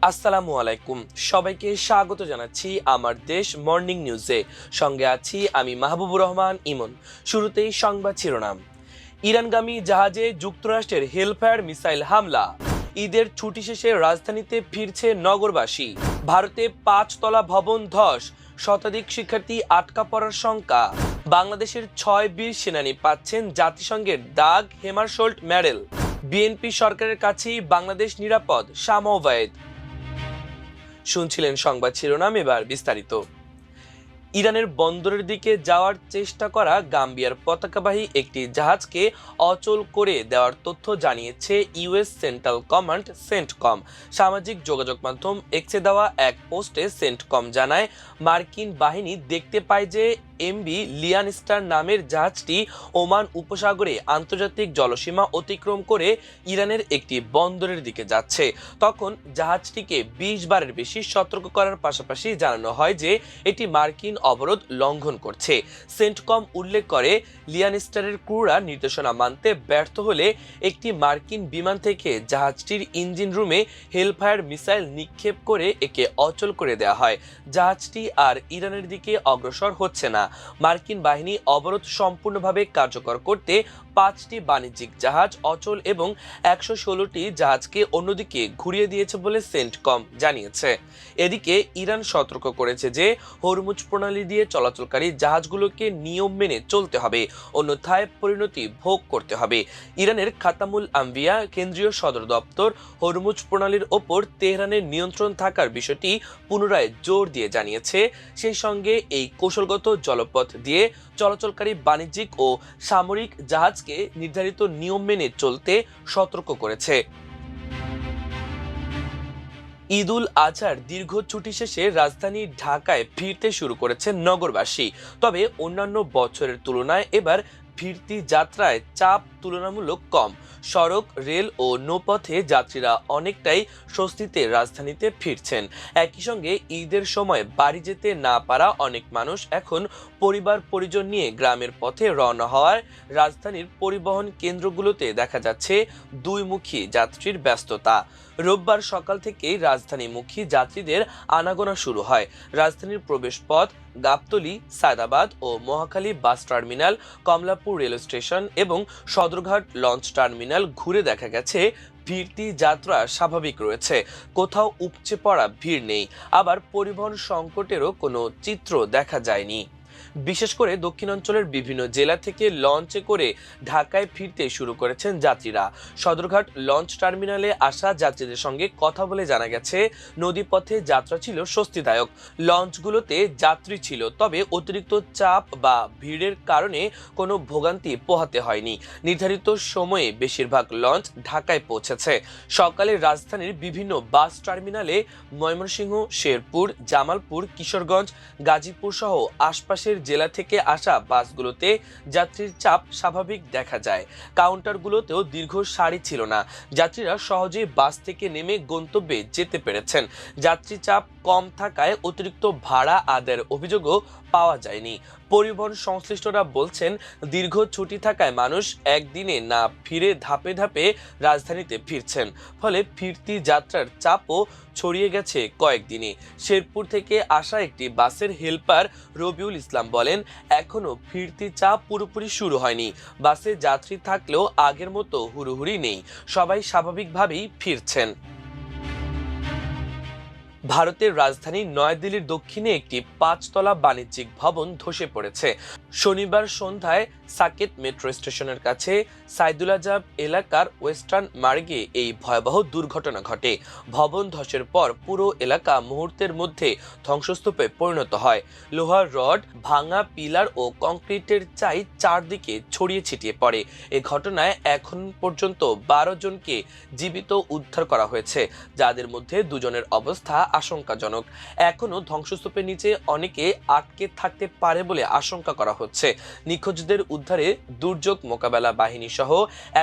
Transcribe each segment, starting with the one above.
আসসালামু আলাইকুম, সবাইকে স্বাগত জানাচ্ছি আমার দেশ মর্নিং নিউজে। সঙ্গে আছি আমি মাহবুবুর রহমান ইমন। শুরুতেই সংবাদ শিরোনাম। ইরানগামী জাহাজে যুক্তরাষ্ট্রের হেলফায়ার মিসাইল হামলা। ঈদের ছুটি শেষে রাজধানীতে ফিরছে নগরবাসী। ভারতে 5 তলা ভবন ধস, শতাধিক শিক্ষার্থী আটকা পড়ার শঙ্কা। বাংলাদেশের 6 বীর সেনানী পাচ্ছেন জাতিসংঘের দাগ হেমারশোল্ড মেডেল। বিএনপি সরকারের কাছেই বাংলাদেশ নিরাপদ, শামা ওবায়েদ। শুনছিলেন সংবাদ শিরোনাম, এবার বিস্তারিত। ইরানের বন্দরের দিকে যাওয়ার চেষ্টা করা গাম্বিয়ার পতাকাবাহী একটি জাহাজকে অচল করে দেওয়ার তথ্য জানিয়েছে ইউএস সেন্ট্রাল কমান্ড সেন্টকম। সামাজিক যোগাযোগ মাধ্যম এক্সে দেওয়া এক পোস্টে সেন্টকম জানায়, মার্কিন বাহিনী দেখতে পায় যে এমভি লিয়ান স্টার নামের জাহাজটি ওমান উপসাগরে আন্তর্জাতিক জলসীমা অতিক্রম করে ইরানের একটি বন্দরের দিকে যাচ্ছে। তখন জাহাজটিকে 20 বারের বেশি সতর্ক করার পাশাপাশি জানানো হয় যে এটি মার্কিন অবরোধ লঙ্ঘন করছে। সেন্টকম উল্লেখ করে, লিয়ান স্টারের ক্রুরা নির্দেশনা মানতে ব্যর্থ হলে একটি মার্কিন বিমান থেকে জাহাজটির ইঞ্জিন রুমে হেলফায়ার মিসাইল নিক্ষেপ করে একে অচল করে দেওয়া হয়। জাহাজটি আর ইরানের দিকে অগ্রসর হচ্ছে না। মার্কিন বাহিনী অবরোধ সম্পূর্ণভাবে কার্যকর করতে 5টি বাণিজ্যিক জাহাজ অচল এবং 116টি জাহাজকে অন্যদিকে ঘুরিয়ে দিয়েছে বলে সেন্টকম জানিয়েছে। এদিকে ইরান সতর্ক করেছে যে হরমুজ প্রণালী দিয়ে চলাচলকারী জাহাজগুলোকে নিয়ম মেনে চলতে হবে, অন্যথায় পরিণতি ভোগ করতে হবে। ইরানের খাতামুল আম্বিয়া কেন্দ্রীয় সদর দপ্তর হরমুজ প্রণালীর ওপর তেহরানের নিয়ন্ত্রণ থাকার বিষয়টি পুনরায় জোর দিয়ে জানিয়েছে। সেই সঙ্গে এই কৌশলগত জলপথ দিয়ে চলাচলকারী বাণিজ্যিক ও সামরিক জাহাজকে নির্ধারিত নিয়ম মেনে চলতে সতর্ক করেছে। ঈদ উল আজহার দীর্ঘ ছুটি শেষে রাজধানী ঢাকায় ফিরতে শুরু করেছে নগরবাসী। তবে অন্যান্য বছরের তুলনায় এবার ফিরতি যাত্রায় চাপ তুলনামূলক কম। সড়ক, রেল ও নৌপথে যাত্রীরা অনেকটাই স্বস্তিতে রাজধানীতে ফিরছেন। একই সঙ্গে ঈদের সময় বাড়ি যেতে না পারা অনেক মানুষ এখন পরিবার পরিজন নিয়ে গ্রামের পথে রওনা হওয়ার রাজধানীর পরিবহন কেন্দ্রগুলোতে দেখা যাচ্ছে দুইমুখী যাত্রীর ব্যস্ততা। রোববার সকাল থেকেই রাজধানীমুখী যাত্রীদের আনাগোনা শুরু হয়। রাজধানীর প্রবেশপথ গাবতলী, সায়দাবাদ ও Mohakhali bus terminal, Kamalapur rail station এবং সদরঘাট লঞ্চ টার্মিনাল ঘুরে দেখা গেছে ফিরতি যাত্রা স্বাভাবিক রয়েছে, কোথাও উপচে পড়া ভিড় নেই। আবার পরিবহন সংকটেরও কোনো চিত্র দেখা যায়নি। বিশেষ করে দক্ষিণাঞ্চলের বিভিন্ন জেলা থেকে লঞ্চে করে ঢাকায় ফিরতে শুরু করেছেন যাত্রীরা। সদরঘাট লঞ্চ টার্মিনালে আসা যাত্রীদের সঙ্গে কথা বলে জানা গেছে, নদীপথে যাত্রা ছিল স্বস্তিদায়ক। লঞ্চগুলোতে যাত্রী ছিল, তবে অতিরিক্ত চাপ বা ভিড়ের কারণে কোনো ভোগান্তি পোহাতে হয়নি। নির্ধারিত সময়ে বেশিরভাগ লঞ্চ ঢাকায় পৌঁছেছে। সকালে রাজধানীর বিভিন্ন বাস টার্মিনালে ময়মনসিংহ, শেরপুর, জামালপুর, কিশোরগঞ্জ, গাজীপুর সহ আশপাশের জেলা থেকে আসা বাসগুলোতে যাত্রীর চাপ স্বাভাবিক দেখা যায়। কাউন্টারগুলোতেও দীর্ঘ সারি ছিল না। যাত্রীরা সহজেই বাস থেকে নেমে গন্তব্যে যেতে পেরেছেন। যাত্রী চাপ কম থাকায় অতিরিক্ত ভাড়া আদায়ের অভিযোগও পাওয়া যায়নি। পরিবহন সংশ্লিষ্টরা বলছেন, দীর্ঘ ছুটি থাকায় মানুষ একদিনে না ফিরে ধাপে ধাপে রাজধানীতে ফিরছেন, ফলে ফিরতি যাত্রার চাপও ছড়িয়ে গেছে কয়েকদিনে। শেরপুর থেকে আসা একটি বাসের হেলপার রবিউল ইসলাম বলেন, এখনো ফিরতি চাপ পুরোপুরি শুরু হয়নি। বাসে যাত্রী থাকলেও আগের মতো হুড়োহুড়ি নেই, সবাই স্বাভাবিকভাবেই ফিরছেন। ভারতের রাজধানী নয়াদিল্লির দক্ষিণে একটি 5 তলা বাণিজ্যিক ভবন ধসে পড়েছে। শনিবার সন্ধ্যায় সাকেত মেট্রো স্টেশনের কাছে সাইদুলাজাব এলাকার ওয়েস্টার্ন মার্গে এই ভয়াবহ দুর্ঘটনা ঘটে। ভবন ধসের পর পুরো এলাকা মুহূর্তের মধ্যে ধ্বংসস্তূপে পরিণত হয়। লোহার রড, ভাঙা পিলার ও কংক্রিটের চাই চারদিকে ছড়িয়ে ছিটিয়ে পড়ে। এ ঘটনায় এখন পর্যন্ত 12 জনকে জীবিত উদ্ধার করা হয়েছে, যাদের মধ্যে 2 জনের অবস্থা আশঙ্কাজনক। এখনো ধ্বংসস্তূপের নিচে অনেকে আটকে থাকতে পারে বলে আশঙ্কা করা হচ্ছে। নিখোঁজদের উদ্ধারে দুর্যোগ মোকাবেলা বাহিনী সহ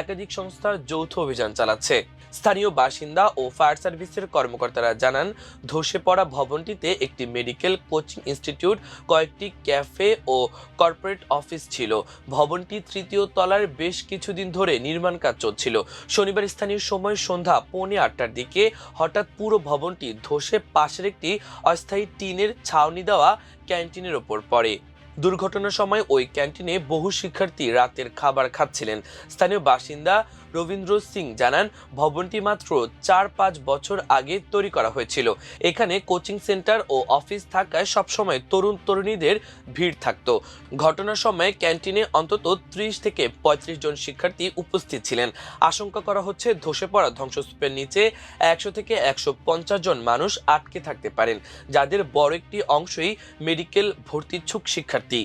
একাধিক সংস্থা যৌথ অভিযান চালাচ্ছে। স্থানীয় বাসিন্দা ও ফায়ার সার্ভিসের কর্মকর্তারা জানান, ধসে পড়া ভবনটিতে একটি মেডিকেল কোচিং ইনস্টিটিউট, কয়েকটি ক্যাফে ও কর্পোরেট অফিস ছিল। ভবনটি তৃতীয় তলার বেশ কিছুদিন ধরে নির্মাণ কাজ চলছিল। শনিবার স্থানীয় সময় সন্ধ্যা 7:45টার দিকে হঠাৎ পুরো ভবনটি ধসে পাশের একটি অস্থায়ী টিনের ছাউনি দেওয়া ক্যান্টিনের ওপর পড়ে। দুর্ঘটনার সময় ওই ক্যান্টিনে বহু শিক্ষার্থী রাতের খাবার খাচ্ছিলেন। স্থানীয় বাসিন্দা রবীন্দ্র সিং জানান, ভবনটি মাত্র 4-5 বছর আগে তৈরি করা হয়েছিল। এখানে কোচিং সেন্টার ও অফিস থাকায় সবসময় তরুণ তরুণীদের ভিড় থাকত। ঘটনার সময় ক্যান্টিনে অন্তত 30 থেকে 35 জন শিক্ষার্থী উপস্থিত ছিলেন। আশঙ্কা করা হচ্ছে ধসে পড়া ধ্বংসস্তূপের নিচে 100 থেকে 150 জন মানুষ আটকে থাকতে পারেন, যাদের বড় একটি অংশই মেডিকেল ভর্তিচ্ছুক শিক্ষার্থী।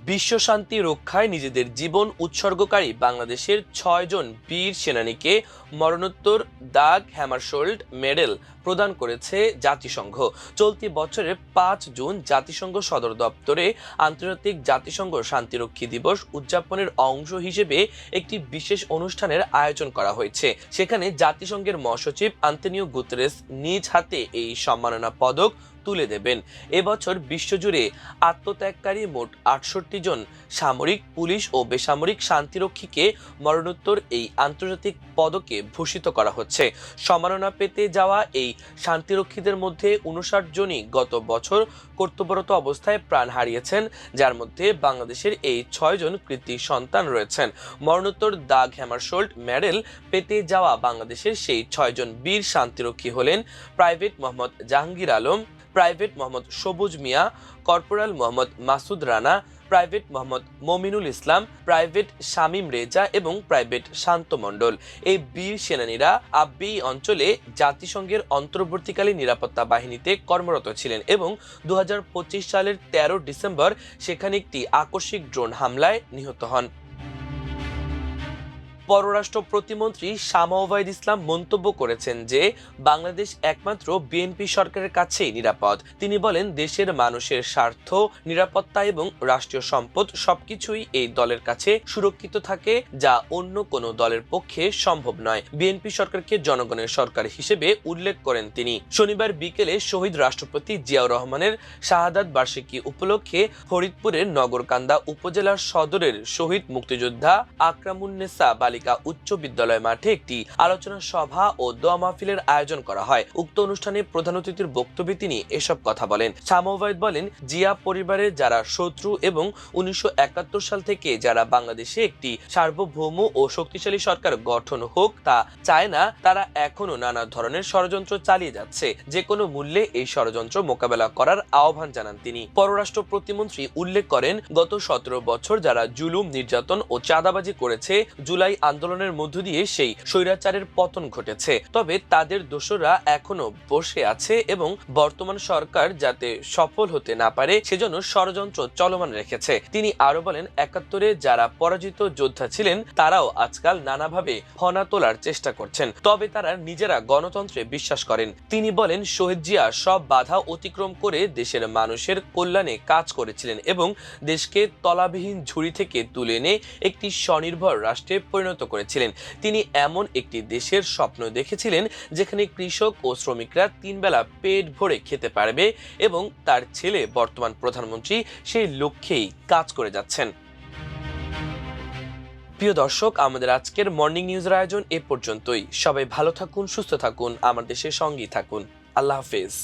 বিশ্ব শান্তি রক্ষায় নিজেদের জীবন উৎসর্গকারী বাংলাদেশের 6 জন বীর সেনানীকে মরণোত্তর দাগ হ্যামারশোল্ড মেডেল প্রদান করেছে জাতিসংঘ। চলতি বছরের 5 জুন জাতিসংঘ সদর দপ্তরে আন্তর্জাতিক জাতিসংঘ শান্তিরক্ষী দিবস উদযাপনের অংশ হিসেবে একটি বিশেষ অনুষ্ঠানের আয়োজন করা হয়েছে। সেখানে জাতিসংঘের মহাসচিব আন্তোনিও গুতেরেস নিজ হাতে এই সম্মাননা পদক তুলে দেবেন। এবছর বিশ্বজুড়ে আত্মত্যাগকারী মোট 68 জন সামরিক, পুলিশ ও বেসামরিক শান্তিরক্ষীকে মরণোত্তর এই আন্তর্জাতিক পদকে ভূষিত করা হচ্ছে। সম্মাননা পেতে যাওয়া এই শান্তিরক্ষীদের মধ্যে 59 জনই গত বছর কর্তব্যরত অবস্থায় প্রাণ হারিয়েছেন, যার মধ্যে বাংলাদেশের এই 6 জন কৃতি সন্তান রয়েছেন। মরণোত্তর দাগ হ্যামারশোল্ড মেডেল পেতে যাওয়া বাংলাদেশের সেই 6 জন বীর শান্তিরক্ষী হলেন প্রাইভেট মোহাম্মদ জাহাঙ্গীর আলম, প্রাইভেট মোহাম্মদ সবুজ মিয়া, কর্পোরাল মোহাম্মদ মাসুদ রানা, প্রাইভেট মোহাম্মদ মমিনুল ইসলাম, প্রাইভেট শামীম রেজা এবং প্রাইভেট শান্ত মণ্ডল। এই বীর সেনানীরা আব্বেই অঞ্চলে জাতিসংঘের অন্তর্বর্তীকালীন নিরাপত্তা বাহিনীতে কর্মরত ছিলেন এবং 2025 সালের 13 ডিসেম্বর সেখানে একটি আকস্মিক ড্রোন হামলায় নিহত হন। পররাষ্ট্র প্রতিমন্ত্রী শামা ওবায়দ ইসলাম মন্তব্য করেছেন যে বাংলাদেশ একমাত্র বিএনপি সরকারের কাছেই নিরাপদ। তিনি বলেন, দেশের মানুষের স্বার্থ, নিরাপত্তা এবং রাষ্ট্রীয় সম্পদ সবকিছুই এই দলের কাছে সুরক্ষিত থাকে, যা অন্য কোনো দলের পক্ষে সম্ভব নয়। বিএনপি সরকারকে জনগণের সরকার হিসেবে উল্লেখ করেন তিনি। শনিবার বিকেলে শহীদ রাষ্ট্রপতি জিয়াউর রহমানের শাহাদাত বার্ষিকী উপলক্ষে ফরিদপুরের নগরকান্দা উপজেলার সদরের শহীদ মুক্তিযোদ্ধা আকরামুন্নেসা বালিকা উচ্চ বিদ্যালয় মাঠে একটি আলোচনা সভা ও দোয়া মাহফিলের আয়োজন করা হয়। উক্ত অনুষ্ঠানে প্রধান অতিথির বক্তব্যে তিনি এসব কথা বলেন। শামা ওবায়দ বলেন, জিয়া পরিবারের যারা শত্রু এবং 1971 সাল থেকে যারা বাংলাদেশে একটি সার্বভৌম ও শক্তিশালী সরকার গঠন হোক তা চায় না, তারা এখনো নানা ধরনের ষড়যন্ত্র চালিয়ে যাচ্ছে। যে কোনো মূল্যে এই ষড়যন্ত্র মোকাবেলা করার আহ্বান জানান তিনি। পররাষ্ট্র প্রতিমন্ত্রী উল্লেখ করেন, গত 17 বছর যারা জুলুম, নির্যাতন ও চাঁদাবাজি করেছে, জুলাই আন্দোলনের মধ্য দিয়ে সেই স্বৈরাচারের পতন ঘটেছে। তবে তাদের দোসররা এখনো বসে আছে এবং বর্তমান সরকার যাতে সফল হতে না পারে সেজন্য ষড়যন্ত্র চলমান রেখেছে। তিনি আরো বলেন, 71-এ যারা পরাজিত যোদ্ধা ছিলেন তারাও আজকাল নানাভাবে ফনা তোলার চেষ্টা করছেন, তবে তারা নিজেরা গণতন্ত্রে বিশ্বাস করেন। তিনি বলেন, শহীদ জিয়া সব বাধা অতিক্রম করে দেশের মানুষের কল্যাণে কাজ করেছিলেন এবং দেশকে তলাবিহীন ঝুড়ি থেকে তুলে এনে একটি স্বনির্ভর রাষ্ট্রে পরিণত করেছিলেন। তিনি এমন একটি দেশের স্বপ্ন দেখেছিলেন যেখানে কৃষক ও শ্রমিকরা 3 বেলা পেট ভরে খেতে পারবে এবং তার ছেলে বর্তমান প্রধানমন্ত্রী সেই লক্ষ্যেই কাজ করে যাচ্ছেন। প্রিয় দর্শক, আমাদের আজকের মর্নিং নিউজের আয়োজন এ পর্যন্তই। সবাই ভালো থাকুন, সুস্থ থাকুন, আমার দেশের সঙ্গেই থাকুন। আল্লাহ হাফেজ।